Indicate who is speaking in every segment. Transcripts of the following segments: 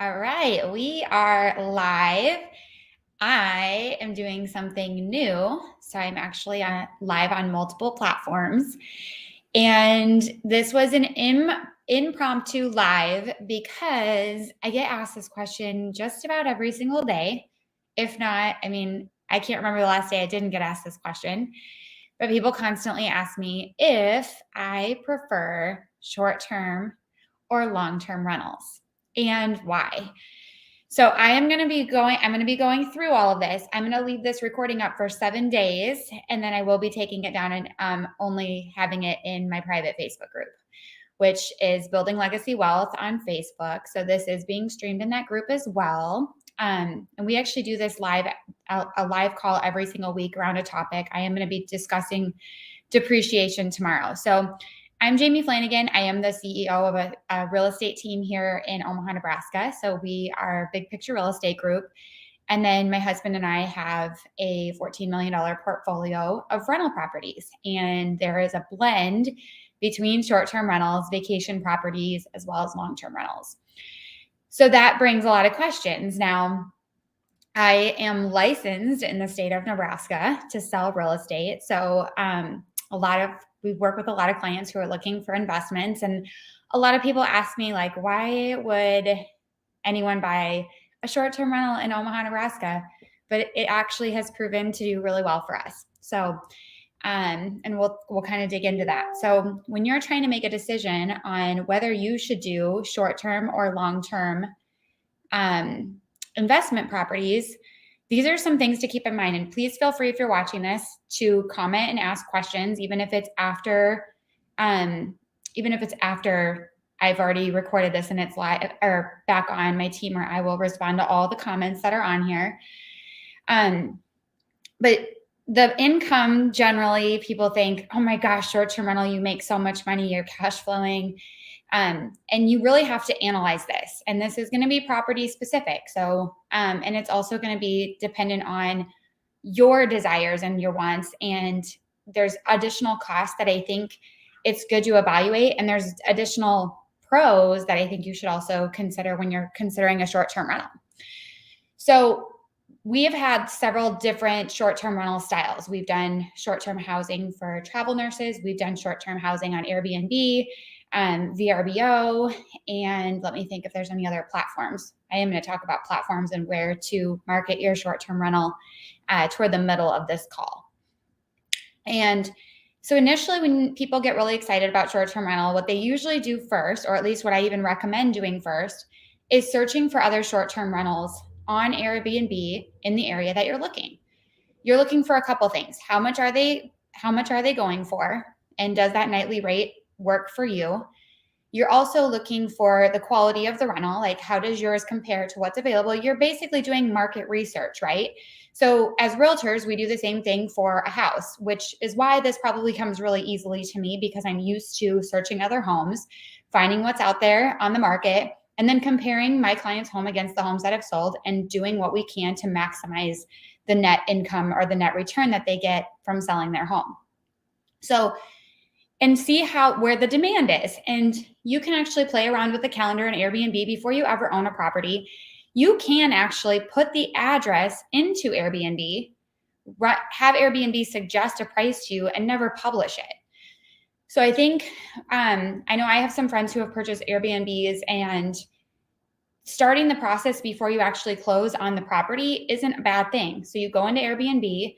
Speaker 1: All right, we are live. I am doing something new. So I'm actually live on multiple platforms. And this was an impromptu live because I get asked this question just about every single day. If not, I can't remember the last day I didn't get asked this question, but people constantly ask me if I prefer short-term or long-term rentals and why. So I'm going to be going through all of this. I'm going to leave this recording up for 7 days, and then I will be taking it down and only having it in my private Facebook group, which is Building Legacy Wealth on Facebook. So this is being streamed in that group as well. And we actually do this a live call every single week around a topic. I am going to be discussing depreciation tomorrow. So I'm Jamie Flanagan. I am the CEO of a real estate team here in Omaha, Nebraska. So we are a big picture real estate group. And then my husband and I have a $14 million portfolio of rental properties. And there is a blend between short-term rentals, vacation properties, as well as long-term rentals. So that brings a lot of questions. Now, I am licensed in the state of Nebraska to sell real estate. So we work with a lot of clients who are looking for investments. And a lot of people ask me, like, why would anyone buy a short-term rental in Omaha, Nebraska? But it actually has proven to do really well for us. So, and we'll kind of dig into that. So when you're trying to make a decision on whether you should do short-term or long-term investment properties, these are some things to keep in mind. And please feel free, if you're watching this, to comment and ask questions, even if it's after I've already recorded this and it's live or back on. My team or I will respond to all the comments that are on here. But the income, generally, people think, oh my gosh, short-term rental, you make so much money, you're cash flowing. And you really have to analyze this. And this is going to be property specific. So, and it's also going to be dependent on your desires and your wants. And there's additional costs that I think it's good to evaluate. And there's additional pros that I think you should also consider when you're considering a short-term rental. So we have had several different short-term rental styles. We've done short-term housing for travel nurses. We've done short-term housing on Airbnb, VRBO, and let me think if there's any other platforms. I am going to talk about platforms and where to market your short-term rental toward the middle of this call. And so initially, when people get really excited about short-term rental, what they usually do first, or at least what I even recommend doing first, is searching for other short-term rentals on Airbnb in the area that you're looking. You're looking for a couple things. How much are they going for? And does that nightly rate work for you? You're also looking for the quality of the rental, like how does yours compare to what's available? You're basically doing market research, right? So as realtors, we do the same thing for a house, which is why this probably comes really easily to me, because I'm used to searching other homes, finding what's out there on the market, and then comparing my client's home against the homes that have sold and doing what we can to maximize the net income or the net return that they get from selling their home. So, and see where the demand is. And you can actually play around with the calendar and Airbnb before you ever own a property. You can actually put the address into Airbnb, have Airbnb suggest a price to you, and never publish it. So I think, I know I have some friends who have purchased Airbnbs, and starting the process before you actually close on the property isn't a bad thing. So you go into Airbnb,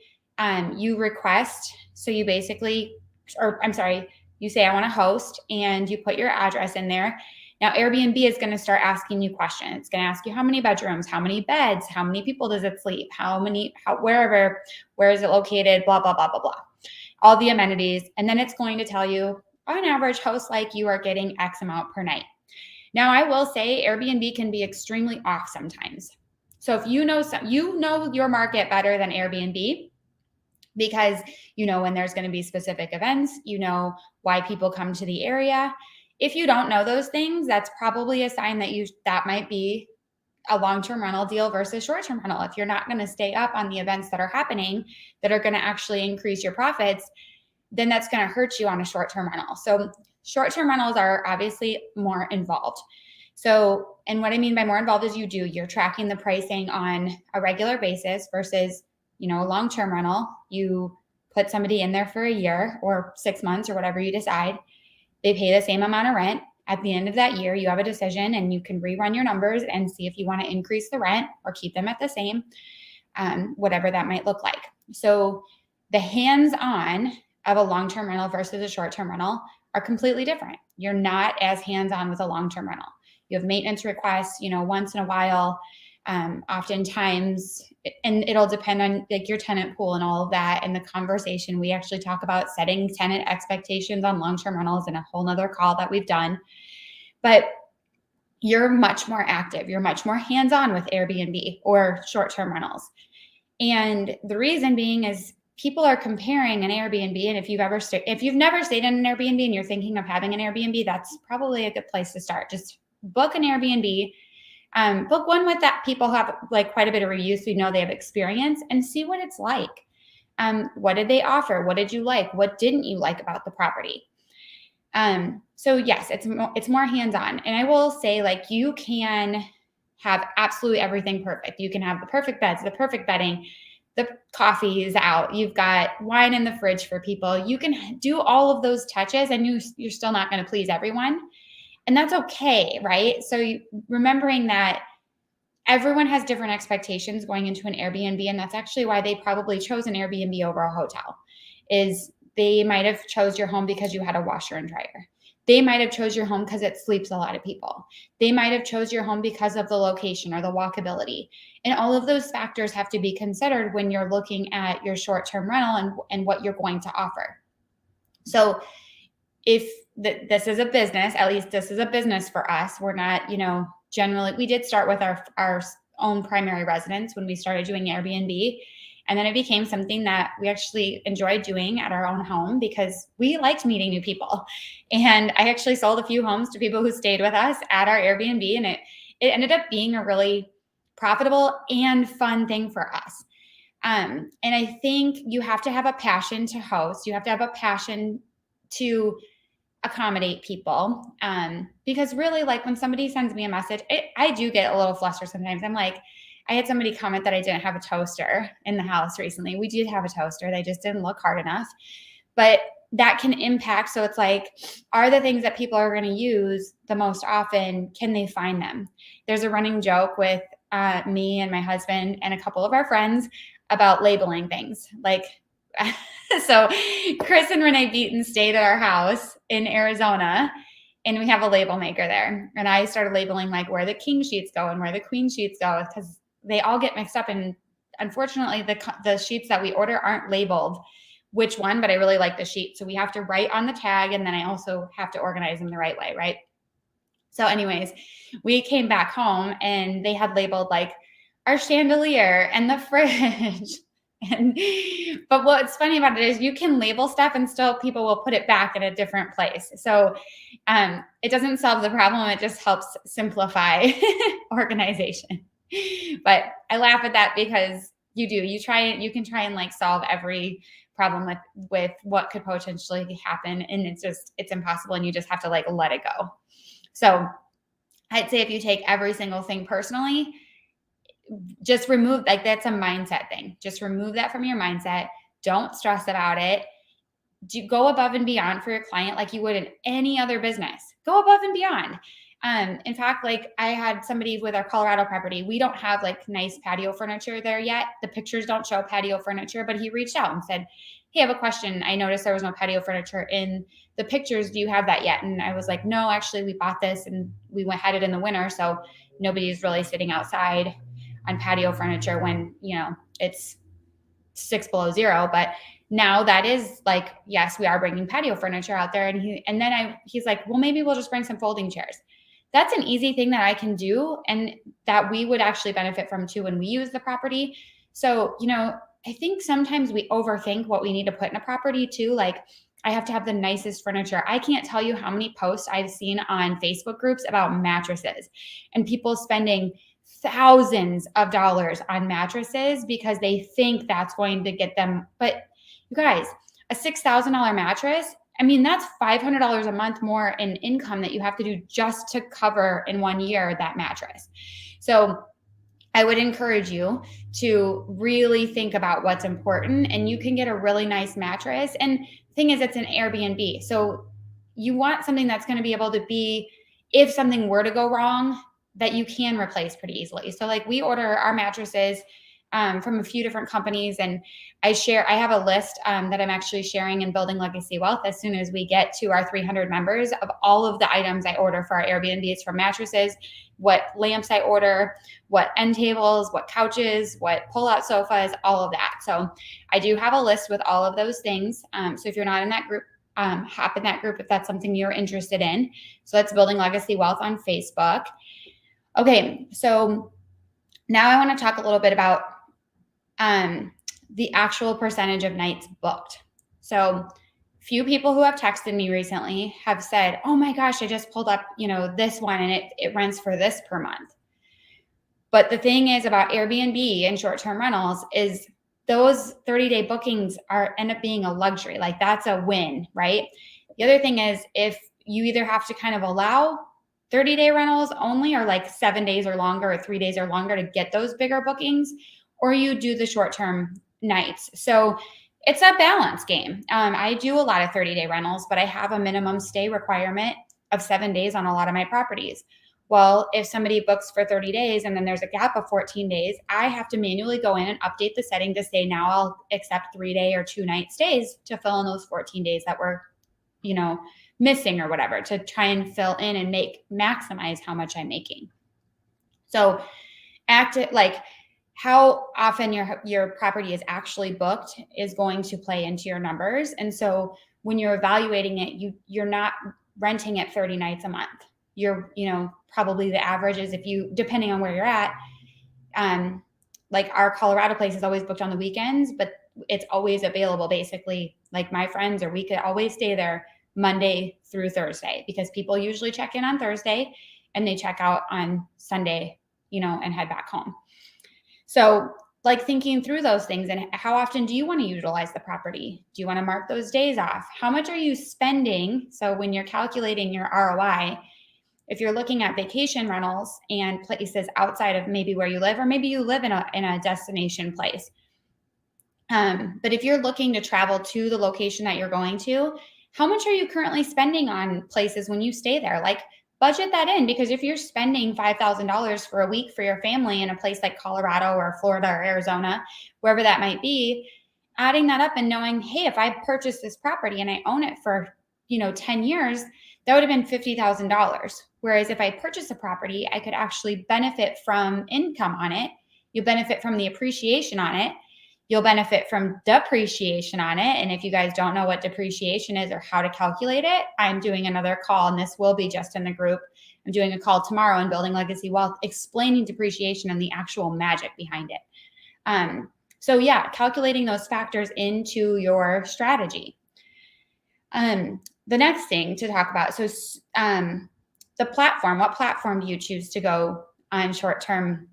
Speaker 1: you request, so you basically, you say, I want to host, and you put your address in there. Now, Airbnb is going to start asking you questions. It's going to ask you how many bedrooms, how many beds, how many people does it sleep, where is it located, blah, blah, blah, blah, blah. All the amenities. And then it's going to tell you, on average, hosts like you are getting X amount per night. Now, I will say Airbnb can be extremely off sometimes. So if you know your market better than Airbnb, because you know when there's going to be specific events, you know why people come to the area. If you don't know those things, that's probably a sign that might be a long-term rental deal versus short-term rental. If you're not going to stay up on the events that are happening that are going to actually increase your profits, then that's going to hurt you on a short-term rental. So short-term rentals are obviously more involved. So, and what I mean by more involved is you're tracking the pricing on a regular basis versus, a long-term rental. You put somebody in there for a year or 6 months or whatever you decide. They pay the same amount of rent. At the end of that year, you have a decision and you can rerun your numbers and see if you want to increase the rent or keep them at the same, whatever that might look like. So the hands-on of a long-term rental versus a short-term rental are completely different. You're not as hands-on with a long-term rental. You have maintenance requests, once in a while, oftentimes, and it'll depend on like your tenant pool and all of that. And the conversation, we actually talk about setting tenant expectations on long-term rentals in a whole nother call that we've done. But you're much more active. You're much more hands-on with Airbnb or short-term rentals. And the reason being is people are comparing an Airbnb. And if you've never stayed in an Airbnb and you're thinking of having an Airbnb, that's probably a good place to start. Just book an Airbnb. Book one with that people who have like quite a bit of reviews, so you know they have experience, and see what it's like. What did they offer? What did you like? What didn't you like about the property? So yes, it's more hands-on. And I will say, like, you can have absolutely everything perfect. You can have the perfect beds, the perfect bedding, the coffee is out. You've got wine in the fridge for people. You can do all of those touches and you're still not going to please everyone. And that's okay, right? So remembering that everyone has different expectations going into an Airbnb, and that's actually why they probably chose an Airbnb over a hotel, is they might have chose your home because you had a washer and dryer. They might have chose your home because it sleeps a lot of people. They might have chose your home because of the location or the walkability. And all of those factors have to be considered when you're looking at your short-term rental and what you're going to offer. So if this is a business, at least this is a business for us. We're not, generally, we did start with our own primary residence when we started doing Airbnb. And then it became something that we actually enjoyed doing at our own home because we liked meeting new people. And I actually sold a few homes to people who stayed with us at our Airbnb. And it ended up being a really profitable and fun thing for us. And I think you have to have a passion to host. You have to have a passion to accommodate people. Because really, like, when somebody sends me a message, I do get a little flustered sometimes. I'm like, I had somebody comment that I didn't have a toaster in the house recently. We did have a toaster. They just didn't look hard enough. But that can impact. So it's like, are the things that people are going to use the most often, can they find them? There's a running joke with me and my husband and a couple of our friends about labeling things. Like, so Chris and Renee Beaton stayed at our house in Arizona, and we have a label maker there. And I started labeling like where the king sheets go and where the queen sheets go, because they all get mixed up. And unfortunately, the sheets that we order aren't labeled which one, but I really like the sheet. So we have to write on the tag, and then I also have to organize them the right way, right? So anyways, we came back home and they had labeled like our chandelier and the fridge. But what's funny about it is you can label stuff and still people will put it back in a different place. So it doesn't solve the problem. It just helps simplify organization. But I laugh at that because you can try and like solve every problem with what could potentially happen. And it's impossible. And you just have to like let it go. So I'd say if you take every single thing personally, just remove, like, that's a mindset thing. Just remove that from your mindset. Don't stress about it. Go above and beyond for your client like you would in any other business. Go above and beyond. In fact, like, I had somebody with our Colorado property. We don't have like nice patio furniture there yet. The pictures don't show patio furniture, but he reached out and said, hey, I have a question. I noticed there was no patio furniture in the pictures. Do you have that yet? And I was like, no, actually we bought this and we had it in the winter. So nobody's really sitting outside on patio furniture when, it's 6 below zero. But now that is like, yes, we are bringing patio furniture out there. And then he's like, well, maybe we'll just bring some folding chairs. That's an easy thing that I can do and that we would actually benefit from too when we use the property. So, I think sometimes we overthink what we need to put in a property too. Like, I have to have the nicest furniture. I can't tell you how many posts I've seen on Facebook groups about mattresses and people spending thousands of dollars on mattresses because they think that's going to get them. But you guys, a $6,000 mattress, I mean, that's $500 a month more in income that you have to do just to cover in 1 year that mattress. So I would encourage you to really think about what's important, and you can get a really nice mattress. And the thing is, it's an Airbnb. So you want something that's going to be able to be, if something were to go wrong, that you can replace pretty easily. So like we order our mattresses from a few different companies, and I have a list that I'm actually sharing in Building Legacy Wealth as soon as we get to our 300 members, of all of the items I order for our Airbnbs, from mattresses, what lamps I order, what end tables, what couches, what pull-out sofas, all of that. So I do have a list with all of those things. So if you're not in that group, hop in that group if that's something you're interested in. So that's Building Legacy Wealth on Facebook. Okay, so now I want to talk a little bit about the actual percentage of nights booked. So few people who have texted me recently have said, oh my gosh, I just pulled up, this one, and it rents for this per month. But the thing is about Airbnb and short-term rentals is those 30-day bookings end up being a luxury. Like that's a win, right? The other thing is, if you either have to kind of allow 30-day rentals only, or like 7 days or longer, or 3 days or longer to get those bigger bookings, or you do the short-term nights. So it's a balance game. I do a lot of 30-day rentals, but I have a minimum stay requirement of 7 days on a lot of my properties. Well, if somebody books for 30 days and then there's a gap of 14 days, I have to manually go in and update the setting to say, now I'll accept 3-day or 2-night stays to fill in those 14 days that were, missing or whatever, to try and fill in and maximize how much I'm making. So how often your property is actually booked is going to play into your numbers. And so when you're evaluating it, you're not renting it 30 nights a month. You're, probably the average is, depending on where you're at, like our Colorado place is always booked on the weekends, but it's always available basically, like my friends, or we could always stay there Monday through Thursday, because people usually check in on Thursday and they check out on Sunday, and head back home. So like thinking through those things, and how often do you want to utilize the property? Do you want to mark those days off? How much are you spending? So when you're calculating your ROI, if you're looking at vacation rentals and places outside of maybe where you live, or maybe you live in a destination place. But if you're looking to travel to the location that you're going to, how much are you currently spending on places when you stay there? Like budget that in, because if you're spending $5,000 for a week for your family in a place like Colorado or Florida or Arizona, wherever that might be, adding that up and knowing, hey, if I purchase this property and I own it for, 10 years, that would have been $50,000. Whereas if I purchase a property, I could actually benefit from income on it. You'll benefit from the appreciation on it. You'll benefit from depreciation on it. And if you guys don't know what depreciation is or how to calculate it, I'm doing another call, and this will be just in the group. I'm doing a call tomorrow in Building Legacy Wealth, explaining depreciation and the actual magic behind it. So yeah, calculating those factors into your strategy. The next thing to talk about, so the platform, what platform do you choose to go on short-term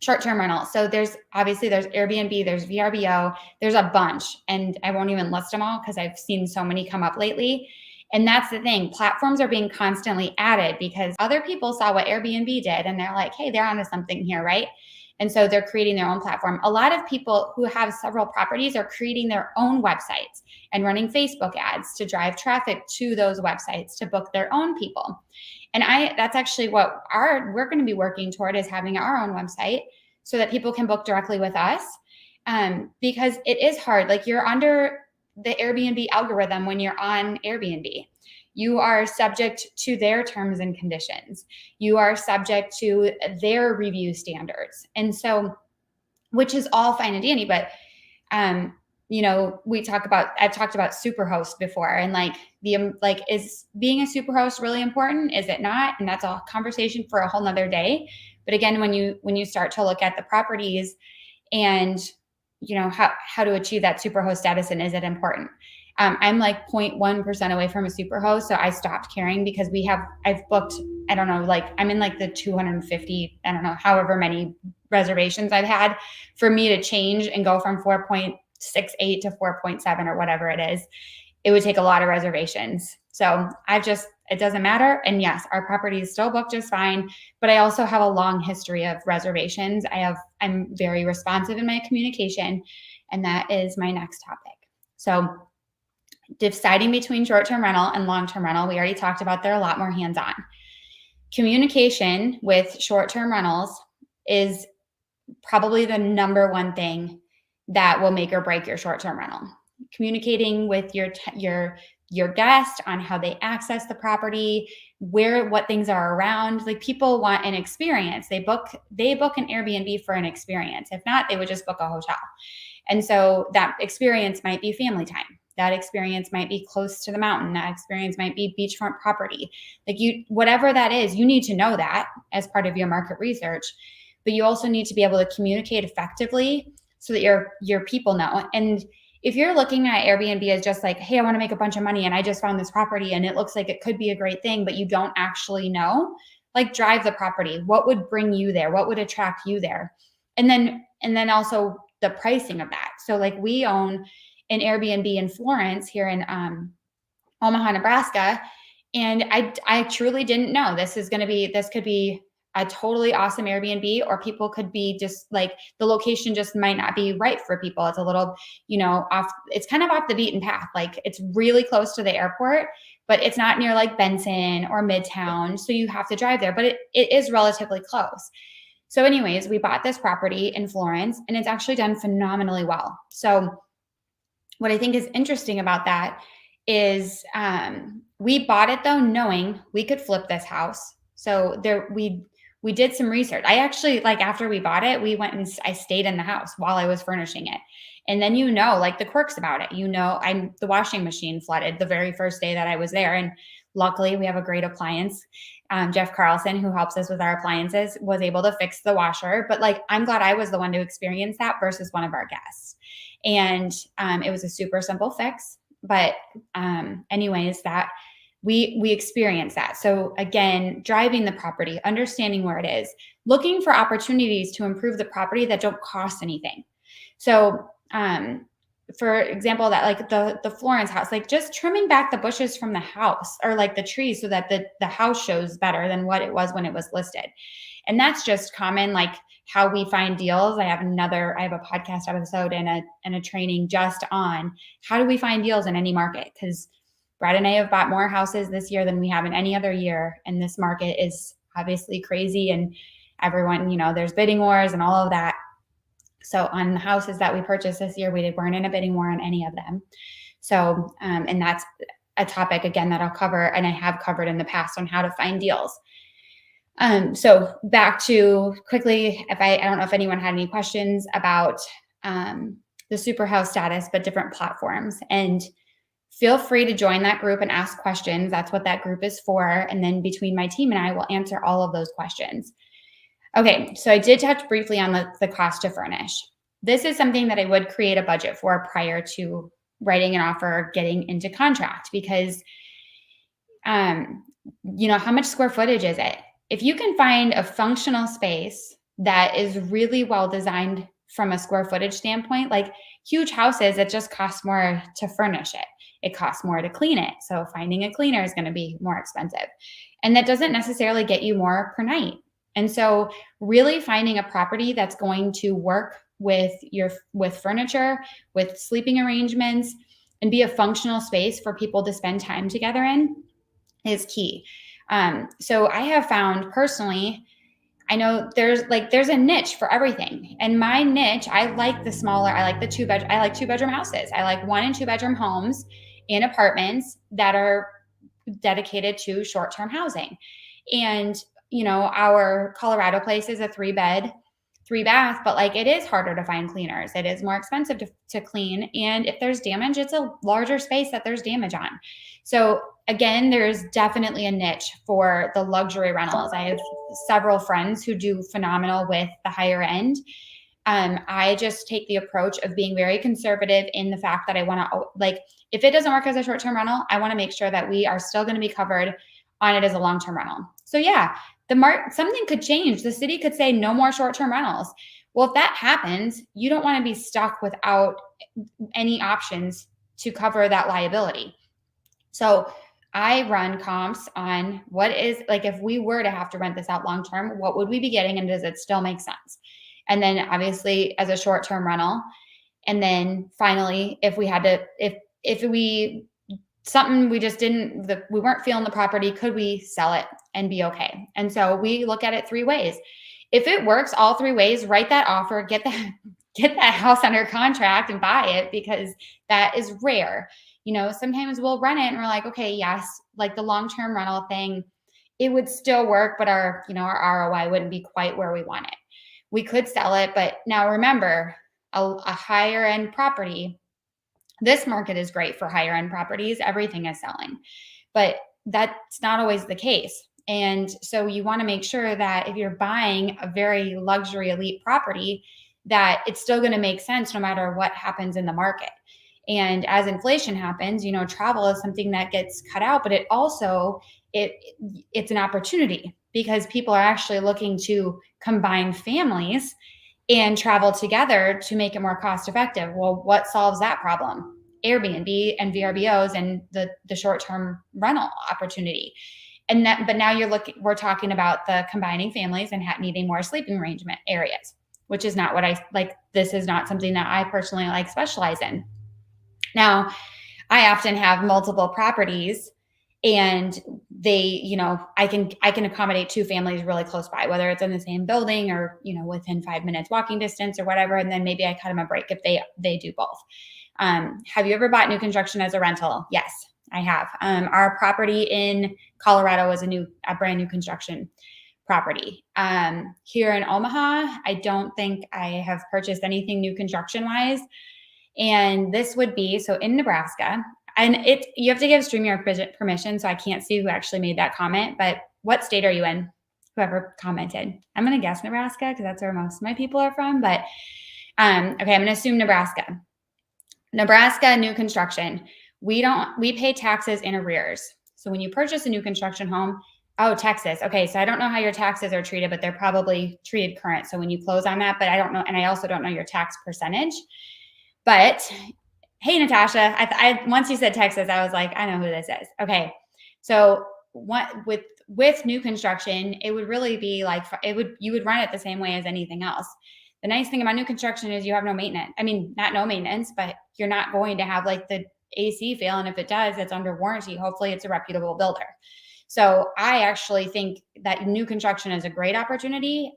Speaker 1: rental? So there's Airbnb, there's VRBO, there's a bunch, and I won't even list them all because I've seen so many come up lately. And that's the thing, platforms are being constantly added because other people saw what Airbnb did and they're like, hey, they're onto something here, right? And so they're creating their own platform. A lot of people who have several properties are creating their own websites and running Facebook ads to drive traffic to those websites to book their own people. And that's actually what we're going to be working toward, is having our own website so that people can book directly with us. Because it is hard. Like, you're under the Airbnb algorithm when you're on Airbnb. You are subject to their terms and conditions. You are subject to their review standards. And so, which is all fine and dandy, but I've talked about Superhost before, and is being a Superhost really important? Is it not? And that's a conversation for a whole nother day. But again, when you start to look at the properties and how to achieve that Superhost status, and is it important? I'm like 0.1% away from a Superhost, so I stopped caring because I've booked, I don't know, I'm in the 250, I don't know, however many reservations I've had for me to change and go from 4.68 to 4.7 or whatever it is. it would take a lot of reservations. So it doesn't matter. And yes, our property is still booked just fine, but I also have a long history of reservations. I'm very responsive in my communication, and that is my next topic. So deciding between short-term rental and long-term rental, we already talked about, they're a lot more hands-on. Communication with short-term rentals is probably the number one thing that will make or break your short-term rental. Communicating with your guest on how they access the property, what things are around. Like, people want an experience. They book an Airbnb for an experience. If not, they would just book a hotel. And so that experience might be family time. That experience might be close to the mountain. That experience might be beachfront property. Like, whatever that is, you need to know that as part of your market research, but you also need to be able to communicate effectively so that your people know. And if you're looking at Airbnb as just like, hey, I want to make a bunch of money and I just found this property and it looks like it could be a great thing, but you don't actually know, like, drive the property. What would bring you there? What would attract you there? And then also the pricing of that. So, like, we own an Airbnb in Florence here in Omaha, Nebraska. And I truly didn't know this could be a totally awesome Airbnb, or people could be just like, the location just might not be right for people. It's a little, it's kind of off the beaten path. Like, it's really close to the airport, but it's not near like Benson or Midtown. So you have to drive there, but it is relatively close. So anyways, we bought this property in Florence and it's actually done phenomenally well. So what I think is interesting about that is we bought it though knowing we could flip this house. So we did some research. I actually, like, after we bought it, we went and I stayed in the house while I was furnishing it. And then, like, the quirks about it, the washing machine flooded the very first day that I was there. And luckily we have a great appliance. Jeff Carlson, who helps us with our appliances, was able to fix the washer. But, like, I'm glad I was the one to experience that versus one of our guests. And it was a super simple fix. But anyways, that we experienced that. So again, driving the property, understanding where it is, looking for opportunities to improve the property that don't cost anything. So for example, that, like, the Florence house, like, just trimming back the bushes from the house, or like the trees, so that the house shows better than what it was when it was listed. And that's just common, like, how we find deals. I have a podcast episode and a training just on how do we find deals in any market, because Brad and I have bought more houses this year than we have in any other year. And this market is obviously crazy, and everyone, there's bidding wars and all of that. So on the houses that we purchased this year, we weren't in a bidding war on any of them. So, and that's a topic, again, that I'll cover, and I have covered in the past, on how to find deals. So back to quickly, I don't know if anyone had any questions about the Superhouse status, but different platforms. And feel free to join that group and ask questions. That's what that group is for. And then between my team and I will answer all of those questions. Okay, so I did touch briefly on the cost to furnish. This is something that I would create a budget for prior to writing an offer, getting into contract, because, how much square footage is it? If you can find a functional space that is really well designed from a square footage standpoint, like huge houses, it just costs more to furnish it. It costs more to clean it. So finding a cleaner is going to be more expensive. And that doesn't necessarily get you more per night. And so really finding a property that's going to work with furniture, with sleeping arrangements, and be a functional space for people to spend time together in is key. So I have found personally, I know there's a niche for everything. And my niche, I like the 2-bedroom houses. I like 1 and 2 bedroom homes and apartments that are dedicated to short-term housing. And, our Colorado place is a 3-bed, 3-bath, but, like, it is harder to find cleaners. It is more expensive to clean. And if there's damage, it's a larger space that there's damage on. So again, there's definitely a niche for the luxury rentals. I have several friends who do phenomenal with the higher end. I just take the approach of being very conservative in the fact that I want to, like, if it doesn't work as a short-term rental, I want to make sure that we are still going to be covered on it as a long-term rental. So yeah, something could change. The city could say no more short-term rentals. Well, if that happens, you don't want to be stuck without any options to cover that liability. So I run comps on what is, like, if we were to have to rent this out long term, what would we be getting, and does it still make sense? And then obviously as a short term rental. And then finally, if we had to, if we something we just didn't, we weren't feeling the property, could we sell it and be okay? And so we look at it 3 ways. If it works all 3 ways, write that offer, get that house under contract and buy it, because that is rare. Sometimes we'll rent it and we're like, okay, yes, like the long-term rental thing, it would still work, but our ROI wouldn't be quite where we want it. We could sell it, but now remember, a higher end property, this market is great for higher end properties. Everything is selling, but that's not always the case. And so you want to make sure that if you're buying a very luxury elite property, that it's still going to make sense no matter what happens in the market. And as inflation happens, travel is something that gets cut out, but it also, it's an opportunity, because people are actually looking to combine families and travel together to make it more cost effective. Well, what solves that problem? Airbnb and VRBOs and the short-term rental opportunity. But now we're talking about the combining families and needing more sleeping arrangement areas, which is not what I like. This is not something that I personally specialize in. Now, I often have multiple properties, and they, I can accommodate 2 families really close by, whether it's in the same building or, within 5 minutes walking distance or whatever. And then maybe I cut them a break if they do both. Have you ever bought new construction as a rental? Yes, I have. Our property in Colorado was a brand new construction property. Here in Omaha, I don't think I have purchased anything new construction wise. And this would be, so in Nebraska, and you have to give StreamYard permission, so I can't see who actually made that comment, but what state are you in? Whoever commented. I'm going to guess Nebraska, because that's where most of my people are from, but okay, I'm going to assume Nebraska. Nebraska new construction. We pay taxes in arrears. So when you purchase a new construction home, Texas. Okay, so I don't know how your taxes are treated, but they're probably treated current. So when you close on that, but I don't know, and I also don't know your tax percentage. But hey, Natasha, I once you said Texas, I was like, I know who this is. Okay, so with new construction, it would really be like you would run it the same way as anything else. The nice thing about new construction is you have no maintenance. I mean, not no maintenance, but you're not going to have like the AC fail, and if it does, it's under warranty. Hopefully, it's a reputable builder. So I actually think that new construction is a great opportunity.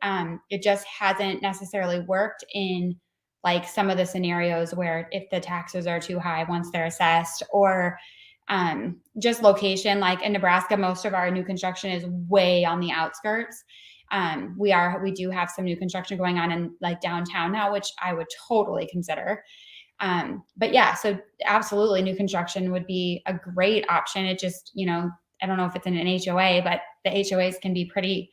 Speaker 1: It just hasn't necessarily worked in like some of the scenarios where if the taxes are too high once they're assessed, or just location. Like in Nebraska, most of our new construction is way on the outskirts. We do have some new construction going on in like downtown now, which I would totally consider. But yeah, so absolutely new construction would be a great option. It just, I don't know if it's in an HOA, but the HOAs can be pretty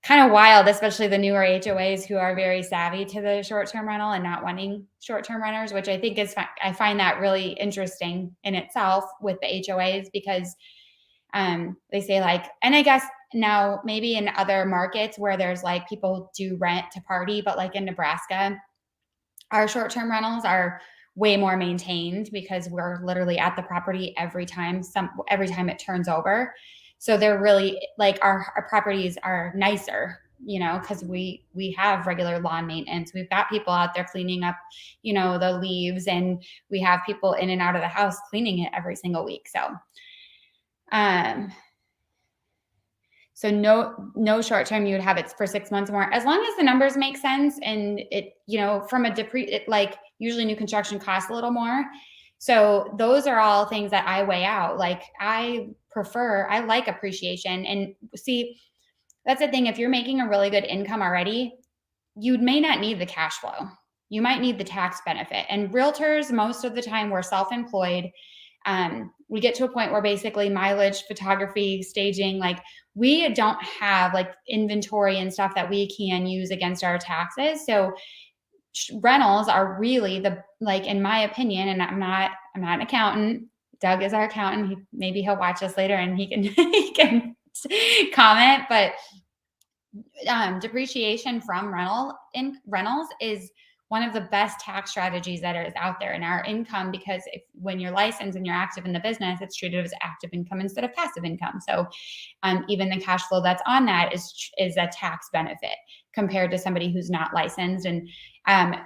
Speaker 1: kind of wild, especially the newer HOAs who are very savvy to the short-term rental and not wanting short-term renters, which I think is, I find that really interesting in itself with the HOAs, because they say like, and I guess now maybe in other markets where there's like people do rent to party, but like in Nebraska, our short-term rentals are way more maintained because we're literally at the property every time it turns over. So they're really like our properties are nicer, because we have regular lawn maintenance. We've got people out there cleaning up, the leaves, and we have people in and out of the house cleaning it every single week. So no short term, you would have it for 6 months or more, as long as the numbers make sense. And it, from like usually new construction costs a little more. So those are all things that I weigh out. Like I like appreciation. And see, that's the thing. If you're making a really good income already, you may not need the cash flow. You might need the tax benefit. And realtors, most of the time, we're self-employed. We get to a point where basically mileage, photography, staging, like we don't have like inventory and stuff that we can use against our taxes. So rentals are really in my opinion, and I'm not an accountant. Doug is our accountant. Maybe he'll watch us later and he can comment, but depreciation from rentals is one of the best tax strategies that is out there. And our income, because when you're licensed and you're active in the business, it's treated as active income instead of passive income. So even the cash flow that's on that is a tax benefit compared to somebody who's not licensed. And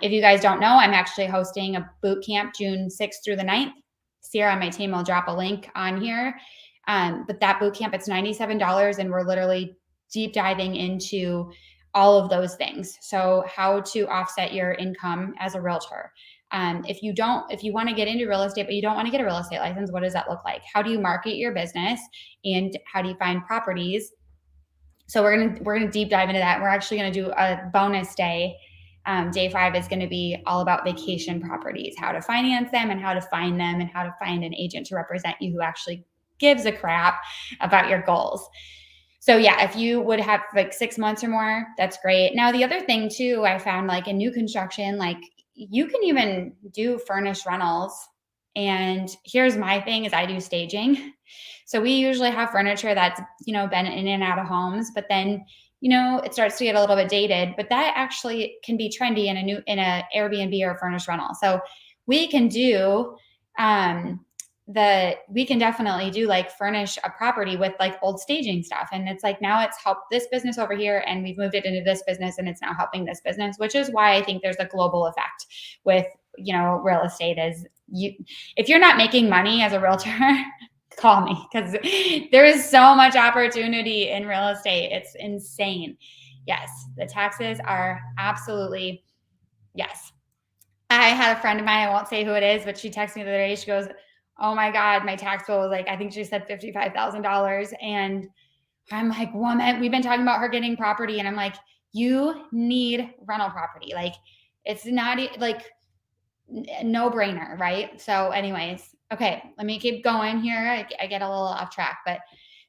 Speaker 1: if you guys don't know, I'm actually hosting a boot camp June 6th through the 9th. Sierra on my team will drop a link on here. But that boot camp, it's $97, and we're literally deep diving into all of those things. So how to offset your income as a realtor. If you want to get into real estate, but you don't want to get a real estate license, what does that look like? How do you market your business, and how do you find properties? So we're gonna deep dive into that. We're actually gonna do a bonus day. Day 5 is going to be all about vacation properties, how to finance them and how to find them, and how to find an agent to represent you who actually gives a crap about your goals. So yeah, if you would have like 6 months or more, that's great. Now, the other thing too, I found like in new construction, like you can even do furnished rentals. And here's my thing is I do staging. So we usually have furniture that's, been in and out of homes, but then, it starts to get a little bit dated, but that actually can be trendy in a Airbnb or a furnished rental. So we can do, we can definitely do like furnish a property with like old staging stuff. And it's like, now it's helped this business over here, and we've moved it into this business, and it's now helping this business, which is why I think there's a global effect with, real estate. Is if you're not making money as a realtor, call me, because there is so much opportunity in real estate. It's insane. Yes, the taxes are absolutely, yes. I had a friend of mine, I won't say who it is, but she texted me the other day. She goes, oh my God, my tax bill was like, I think she said $55,000. And I'm like, woman, we've been talking about her getting property. And I'm like, you need rental property. Like, it's not like no brainer, right? So anyways, okay, let me keep going here. I get a little off track, but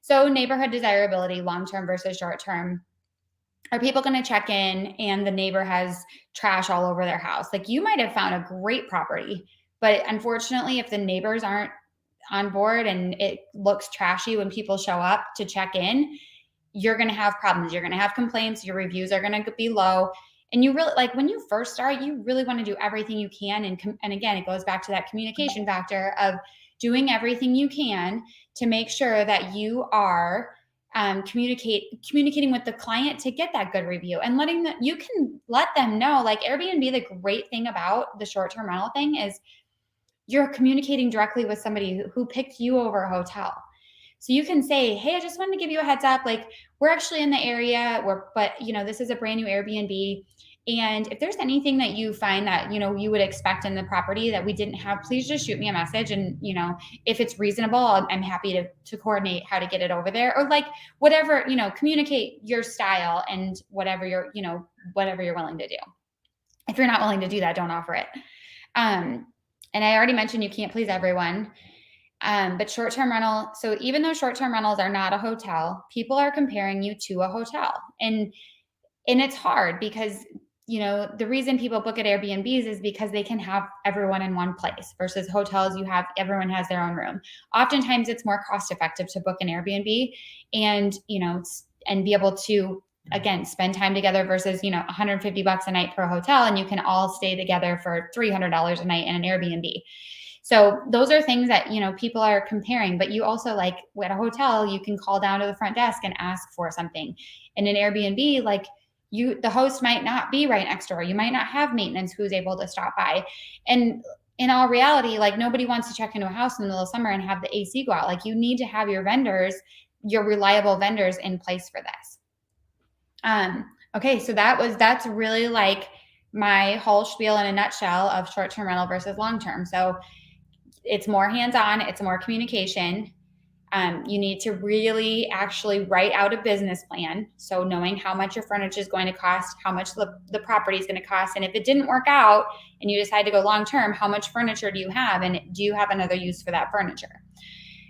Speaker 1: so neighborhood desirability, long-term versus short-term. Are people going to check in and the neighbor has trash all over their house? Like, you might have found a great property, but unfortunately, if the neighbors aren't on board and it looks trashy when people show up to check in, you're going to have problems. You're going to have complaints. Your reviews are going to be low. And you really, like, when you first start, you really want to do everything you can. And again, it goes back to that communication factor of doing everything you can to make sure that you are communicating with the client to get that good review, and you can let them know. Like Airbnb, the great thing about the short-term rental thing is you're communicating directly with somebody who picked you over a hotel. So you can say, hey, I just wanted to give you a heads up. Like, we're actually in the area, but this is a brand new Airbnb. And if there's anything that you find that, you would expect in the property that we didn't have, please just shoot me a message. And, if it's reasonable, I'm happy to coordinate how to get it over there, or like whatever, communicate your style and whatever you're willing to do. If you're not willing to do that, don't offer it. And I already mentioned you can't please everyone. But short-term rental, so even though short-term rentals are not a hotel, people are comparing you to a hotel. And it's hard because, the reason people book at Airbnbs is because they can have everyone in one place versus hotels. Everyone has their own room. Oftentimes it's more cost effective to book an Airbnb and, and be able to, again, spend time together versus, $150 a night per hotel. And you can all stay together for $300 a night in an Airbnb. So those are things that, people are comparing, but you also, like at a hotel, you can call down to the front desk and ask for something. In an Airbnb, like the host might not be right next door. You might not have maintenance who's able to stop by. And in all reality, like nobody wants to check into a house in the middle of summer and have the AC go out. Like, you need to have your reliable vendors in place for this. Okay. So that's really like my whole spiel in a nutshell of short-term rental versus long-term. So it's more hands-on, it's more communication. You need to really actually write out a business plan. So knowing how much your furniture is going to cost, how much the property is going to cost. And if it didn't work out and you decide to go long-term, how much furniture do you have? And do you have another use for that furniture?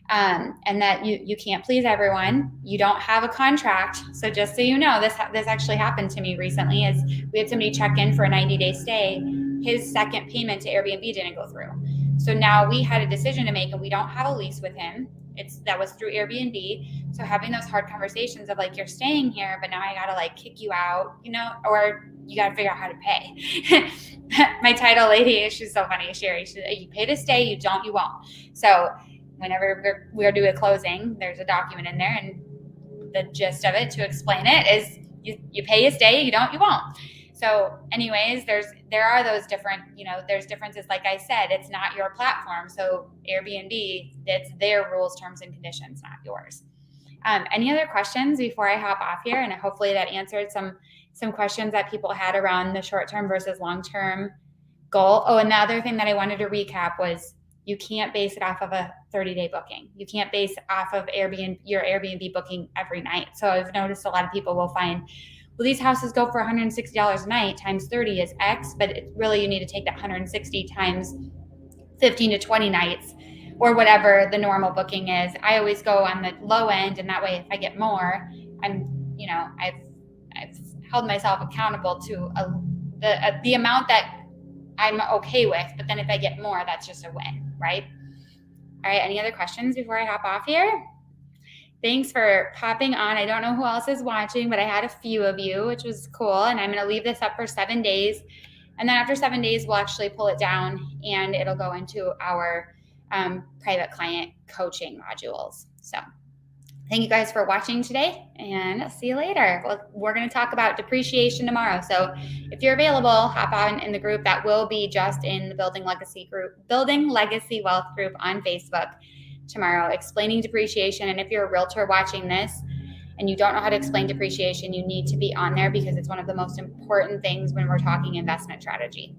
Speaker 1: And that you can't please everyone. You don't have a contract. So just so you know, this actually happened to me recently. Is we had somebody check in for a 90-day stay. His second payment to Airbnb didn't go through. So now we had a decision to make, and we don't have a lease with him. That was through Airbnb. So having those hard conversations of like, you're staying here, but now I got to like kick you out, or you got to figure out how to pay. My title lady, she's so funny, Sherry. You pay to stay, you don't, you won't. So whenever we're doing a closing, there's a document in there, and the gist of it to explain it is you pay to stay, you don't, you won't. So anyways, there are those different, there's differences. Like I said, it's not your platform. So Airbnb, it's their rules, terms, and conditions, not yours. Any other questions before I hop off here? And hopefully that answered some questions that people had around the short-term versus long-term goal. Oh, and the other thing that I wanted to recap was you can't base it off of a 30-day booking. You can't base off of your Airbnb booking every night. So I've noticed a lot of people will find, well, these houses go for $160 a night times 30 is X, but really you need to take that 160 times 15 to 20 nights or whatever the normal booking is. I always go on the low end, and that way if I get more, I've held myself accountable to the amount that I'm okay with, but then if I get more, that's just a win, right? All right, any other questions before I hop off here? Thanks for popping on. I don't know who else is watching, but I had a few of you, which was cool. And I'm going to leave this up for 7 days. And then after 7 days, we'll actually pull it down and it'll go into our private client coaching modules. So thank you guys for watching today, and I'll see you later. We're going to talk about depreciation tomorrow. So if you're available, hop on in the group. That will be just in the Building Legacy Wealth group on Facebook tomorrow, explaining depreciation. And if you're a realtor watching this and you don't know how to explain depreciation, you need to be on there because it's one of the most important things when we're talking investment strategy.